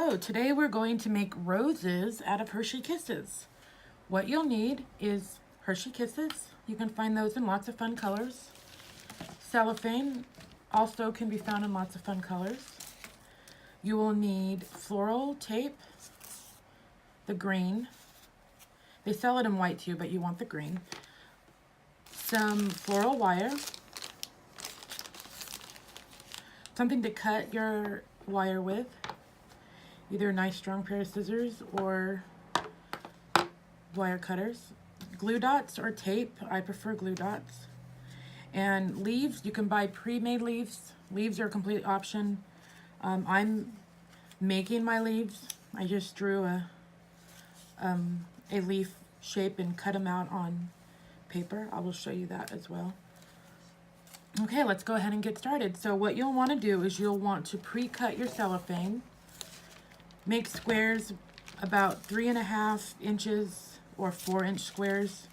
Hello, today we're going to make roses out of Hershey Kisses. What you'll need is Hershey Kisses. You can find those in lots of fun colors. Cellophane also can be found in lots of fun colors. You will need floral tape, the green. They sell it in white too, but you want the green. Some floral wire, something to cut your wire with, either a nice strong pair of scissors or wire cutters. Glue dots or tape, I prefer glue dots. And leaves, you can buy pre-made leaves. Leaves are a complete option. I'm making my leaves. I just drew a leaf shape and cut them out on paper. I will show you that as well. Okay, let's go ahead and get started. So what you'll want to do is you'll want to pre-cut your cellophane. Make squares about 3.5 inches or 4-inch squares.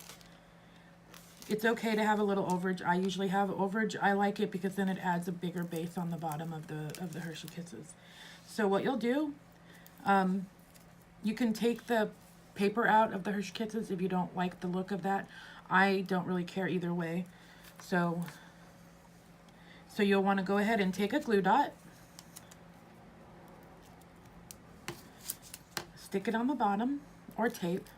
It's okay to have a little overage. I usually have overage. I like it because then it adds a bigger base on the bottom of the Hershey Kisses. So what you'll do, you can take the paper out of the Hershey Kisses if you don't like the look of that. I don't really care either way. So you'll want to go ahead and take a glue dot, stick it on the bottom, or tape.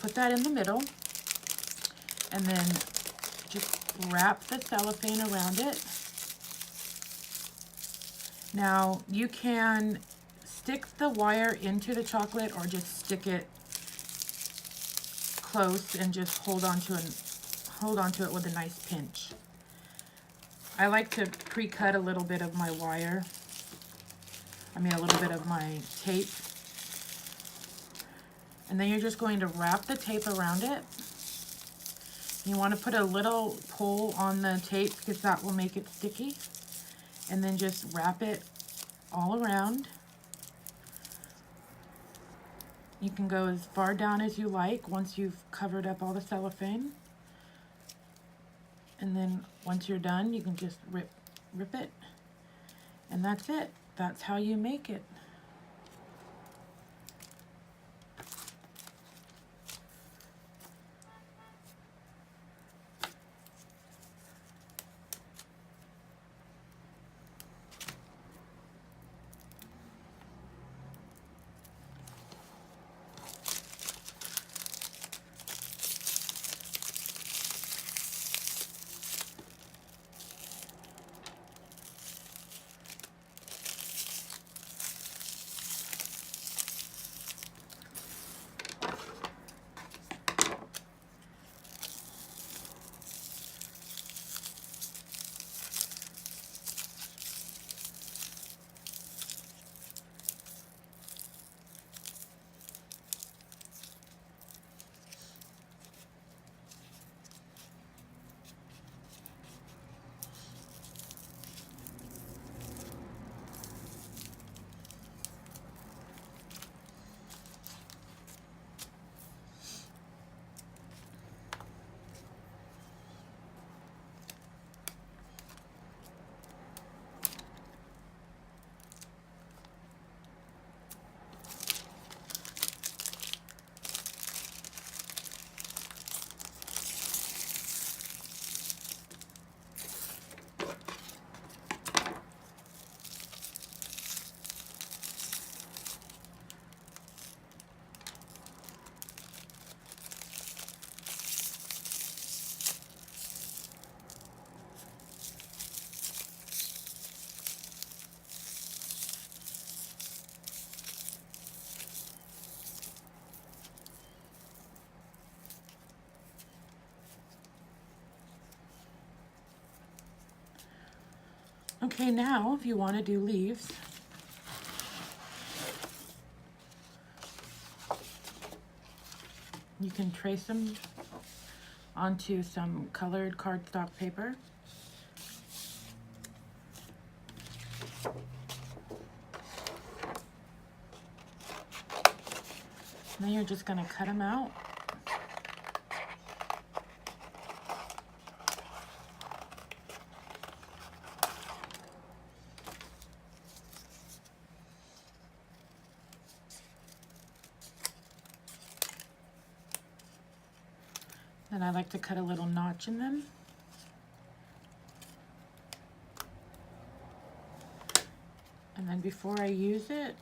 Put that in the middle, and then just wrap the cellophane around it. Now, you can stick the wire into the chocolate or just stick it close and just hold on to it with a nice pinch. I like to pre-cut a little bit of my wire. A little bit of my tape. And then you're just going to wrap the tape around it. You want to put a little pull on the tape because that will make it sticky. And then just wrap it all around. You can go as far down as you like once you've covered up all the cellophane. And then once you're done, you can just rip it. And that's it. That's how you make it. Okay, now if you want to do leaves, you can trace them onto some colored cardstock paper. Then you're just going to cut them out. And I like to cut a little notch in them. And then before I use it,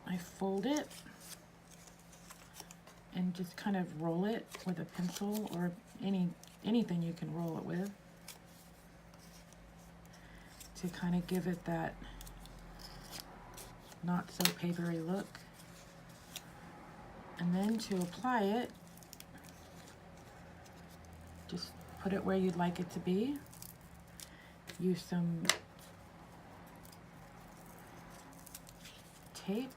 I fold it and just kind of roll it with a pencil or anything you can roll it with to kind of give it that not so papery look. And then to apply it, just put it where you'd like it to be. Use some tape.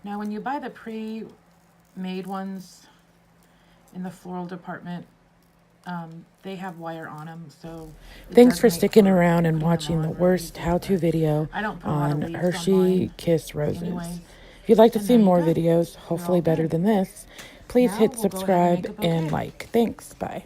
Now when you buy the pre-made ones in the floral department, they have wire on them, so thanks for sticking around and watching the worst how-to video on Hershey Kiss Roses. Anyway, If you'd like to see there you more go. videos, hopefully all better good. than this, please Now hit we'll go ahead and make a subscribe and bouquet. like. Thanks. Bye.